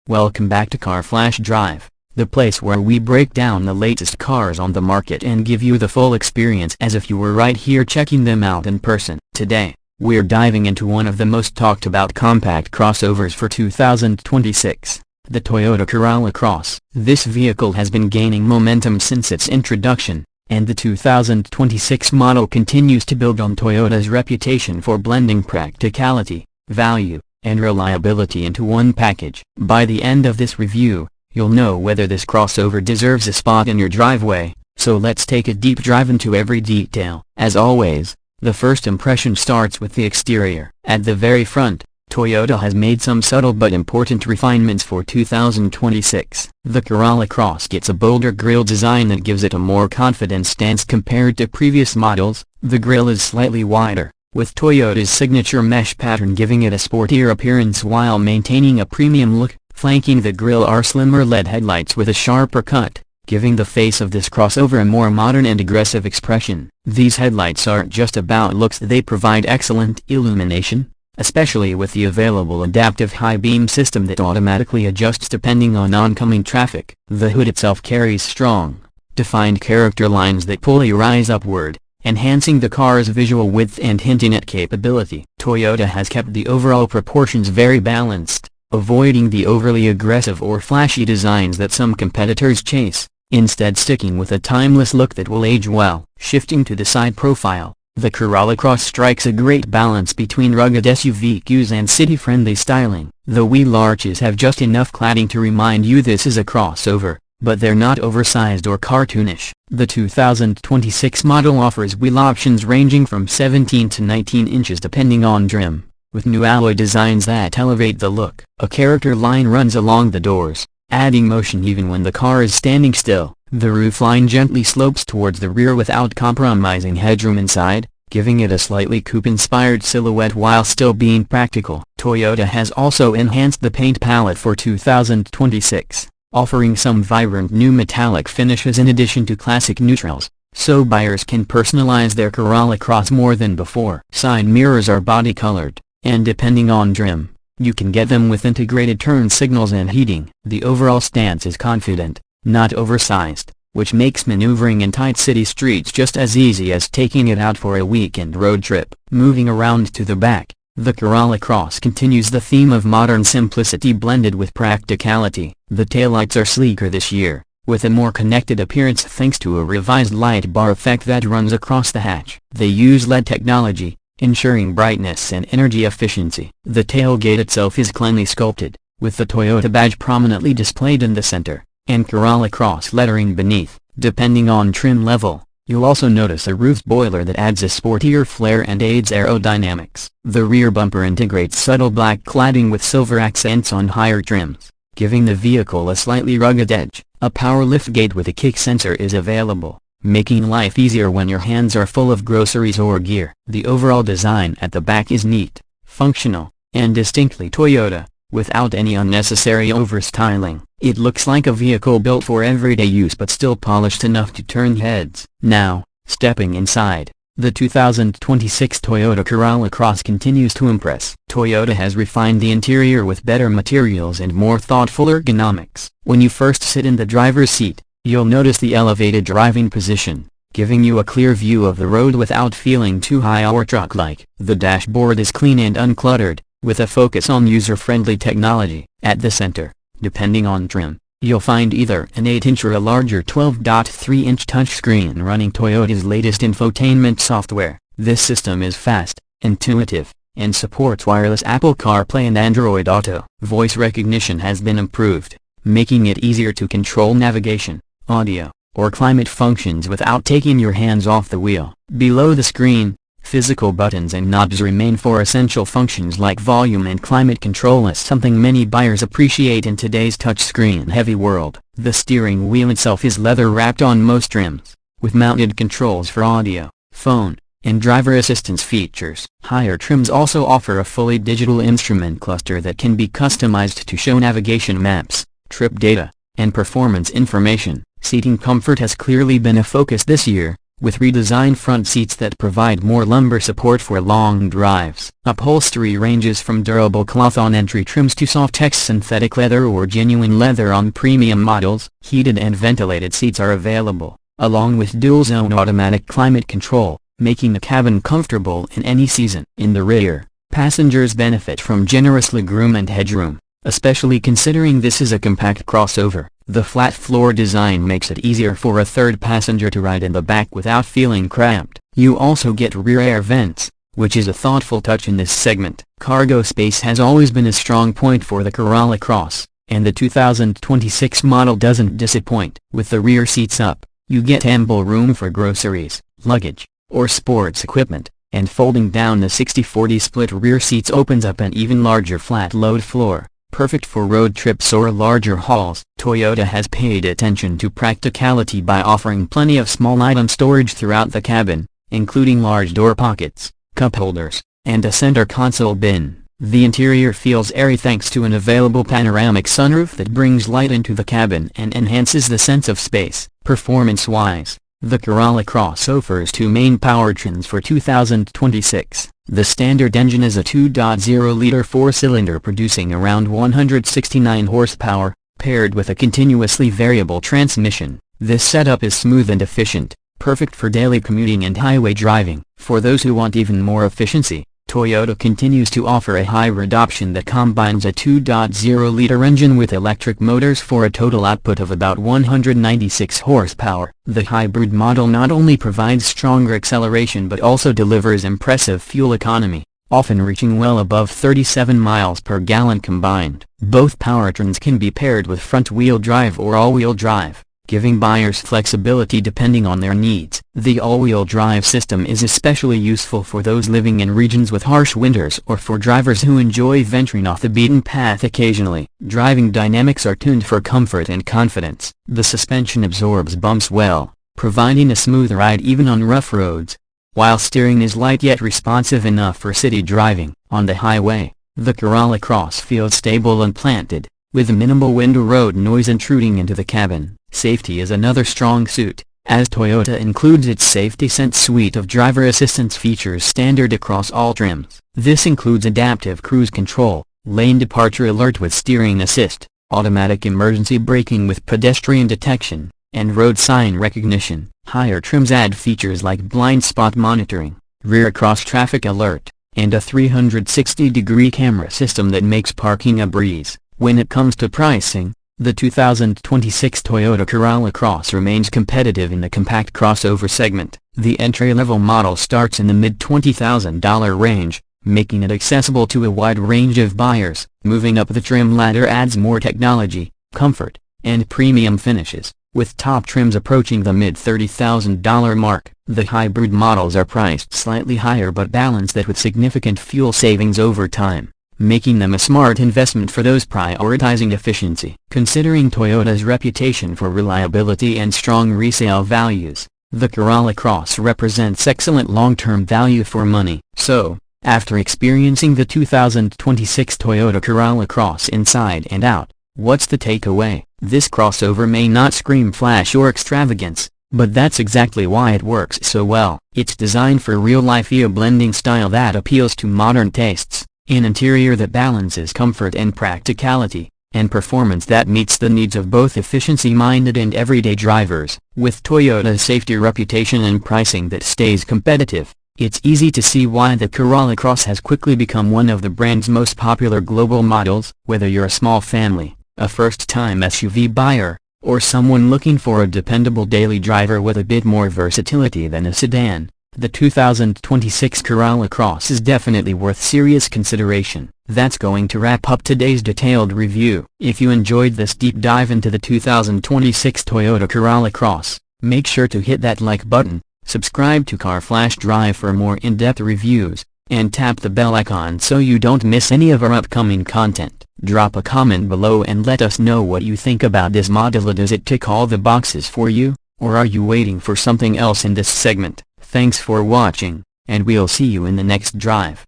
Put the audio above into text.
Welcome back to Car Flash Drive, the place where we break down the latest cars on the market and give you the full experience as if you were right here checking them out in person. Today, we're diving into one of the most talked about compact crossovers for 2026, the Toyota Corolla Cross. This vehicle has been gaining momentum since its introduction, and the 2026 model continues to build on Toyota's reputation for blending practicality, value, and reliability into one package. By the end of this review, you'll know whether this crossover deserves a spot in your driveway, so let's take a deep dive into every detail. As always, the first impression starts with the exterior. At the very front, Toyota has made some subtle but important refinements for 2026. The Corolla Cross gets a bolder grille design that gives it a more confident stance compared to previous models. The grille is slightly wider, with Toyota's signature mesh pattern giving it a sportier appearance while maintaining a premium look. Flanking the grille are slimmer LED headlights with a sharper cut, giving the face of this crossover a more modern and aggressive expression. These headlights aren't just about looks, they provide excellent illumination, especially with the available adaptive high beam system that automatically adjusts depending on oncoming traffic. The hood itself carries strong, defined character lines that pull your eyes upward, enhancing the car's visual width and hinting at capability. Toyota has kept the overall proportions very balanced, avoiding the overly aggressive or flashy designs that some competitors chase, instead sticking with a timeless look that will age well. Shifting to the side profile, the Corolla Cross strikes a great balance between rugged SUV cues and city-friendly styling. The wheel arches have just enough cladding to remind you this is a crossover, but they're not oversized or cartoonish. The 2026 model offers wheel options ranging from 17 to 19 inches depending on trim, with new alloy designs that elevate the look. A character line runs along the doors, adding motion even when the car is standing still. The roofline gently slopes towards the rear without compromising headroom inside, giving it a slightly coupe-inspired silhouette while still being practical. Toyota has also enhanced the paint palette for 2026, offering some vibrant new metallic finishes in addition to classic neutrals, so buyers can personalize their Corolla Cross more than before. Side mirrors are body-colored, and depending on trim, you can get them with integrated turn signals and heating. The overall stance is confident, not oversized, which makes maneuvering in tight city streets just as easy as taking it out for a weekend road trip. Moving around to the back, the Corolla Cross continues the theme of modern simplicity blended with practicality. The taillights are sleeker this year, with a more connected appearance thanks to a revised light bar effect that runs across the hatch. They use LED technology, ensuring brightness and energy efficiency. The tailgate itself is cleanly sculpted, with the Toyota badge prominently displayed in the center, and Corolla Cross lettering beneath. Depending on trim level, you'll also notice a roof spoiler that adds a sportier flair and aids aerodynamics. The rear bumper integrates subtle black cladding with silver accents on higher trims, giving the vehicle a slightly rugged edge. A power liftgate with a kick sensor is available, making life easier when your hands are full of groceries or gear. The overall design at the back is neat, functional, and distinctly Toyota, without any unnecessary overstyling. It looks like a vehicle built for everyday use but still polished enough to turn heads. Now, stepping inside, the 2026 Toyota Corolla Cross continues to impress. Toyota has refined the interior with better materials and more thoughtful ergonomics. When you first sit in the driver's seat, you'll notice the elevated driving position, giving you a clear view of the road without feeling too high or truck-like. The dashboard is clean and uncluttered, with a focus on user-friendly technology. At the center, depending on trim, you'll find either an 8-inch or a larger 12.3-inch touchscreen running Toyota's latest infotainment software. This system is fast, intuitive, and supports wireless Apple CarPlay and Android Auto. Voice recognition has been improved, making it easier to control navigation, audio, or climate functions without taking your hands off the wheel. Below the screen, physical buttons and knobs remain for essential functions like volume and climate control, as something many buyers appreciate in today's touchscreen-heavy world. The steering wheel itself is leather-wrapped on most trims, with mounted controls for audio, phone, and driver assistance features. Higher trims also offer a fully digital instrument cluster that can be customized to show navigation maps, trip data, and performance information. Seating comfort has clearly been a focus this year, with redesigned front seats that provide more lumbar support for long drives. Upholstery ranges from durable cloth on entry trims to soft-X synthetic leather or genuine leather on premium models. Heated and ventilated seats are available, along with dual-zone automatic climate control, making the cabin comfortable in any season. In the rear, passengers benefit from generous legroom and headroom, especially considering this is a compact crossover. The flat floor design makes it easier for a third passenger to ride in the back without feeling cramped. You also get rear air vents, which is a thoughtful touch in this segment. Cargo space has always been a strong point for the Corolla Cross, and the 2026 model doesn't disappoint. With the rear seats up, you get ample room for groceries, luggage, or sports equipment, and folding down the 60/40 split rear seats opens up an even larger flat-load floor, perfect for road trips or larger hauls. Toyota has paid attention to practicality by offering plenty of small item storage throughout the cabin, including large door pockets, cup holders, and a center console bin. The interior feels airy thanks to an available panoramic sunroof that brings light into the cabin and enhances the sense of space. Performance-wise, the Corolla Cross offers two main powertrains for 2026. The standard engine is a 2.0-liter four-cylinder producing around 169 horsepower, paired with a continuously variable transmission. This setup is smooth and efficient, perfect for daily commuting and highway driving. For those who want even more efficiency, Toyota continues to offer a hybrid option that combines a 2.0-liter engine with electric motors for a total output of about 196 horsepower. The hybrid model not only provides stronger acceleration but also delivers impressive fuel economy, often reaching well above 37 miles per gallon combined. Both powertrains can be paired with front-wheel drive or all-wheel drive, giving buyers flexibility depending on their needs. The all-wheel drive system is especially useful for those living in regions with harsh winters or for drivers who enjoy venturing off the beaten path occasionally. Driving dynamics are tuned for comfort and confidence. The suspension absorbs bumps well, providing a smooth ride even on rough roads, while steering is light yet responsive enough for city driving. On the highway, the Corolla Cross feels stable and planted, with minimal wind or road noise intruding into the cabin. Safety is another strong suit, as Toyota includes its Safety Sense suite of driver assistance features standard across all trims. This includes adaptive cruise control, lane departure alert with steering assist, automatic emergency braking with pedestrian detection, and road sign recognition. Higher trims add features like blind spot monitoring, rear cross-traffic alert, and a 360-degree camera system that makes parking a breeze. When it comes to pricing, the 2026 Toyota Corolla Cross remains competitive in the compact crossover segment. The entry-level model starts in the mid-$20,000 range, making it accessible to a wide range of buyers. Moving up the trim ladder adds more technology, comfort, and premium finishes, with top trims approaching the mid-$30,000 mark. The hybrid models are priced slightly higher but balance that with significant fuel savings over time, making them a smart investment for those prioritizing efficiency. Considering Toyota's reputation for reliability and strong resale values, the Corolla Cross represents excellent long-term value for money. So, after experiencing the 2026 Toyota Corolla Cross inside and out, what's the takeaway? This crossover may not scream flash or extravagance, but that's exactly why it works so well. It's designed for real-life blending style that appeals to modern tastes, an interior that balances comfort and practicality, and performance that meets the needs of both efficiency-minded and everyday drivers. With Toyota's safety reputation and pricing that stays competitive, it's easy to see why the Corolla Cross has quickly become one of the brand's most popular global models. Whether you're a small family, a first-time SUV buyer, or someone looking for a dependable daily driver with a bit more versatility than a sedan, the 2026 Corolla Cross is definitely worth serious consideration. That's going to wrap up today's detailed review. If you enjoyed this deep dive into the 2026 Toyota Corolla Cross, make sure to hit that like button, subscribe to Car Flash Drive for more in-depth reviews, and tap the bell icon so you don't miss any of our upcoming content. Drop a comment below and let us know what you think about this model. Does it tick all the boxes for you, or are you waiting for something else in this segment? Thanks for watching, and we'll see you in the next drive.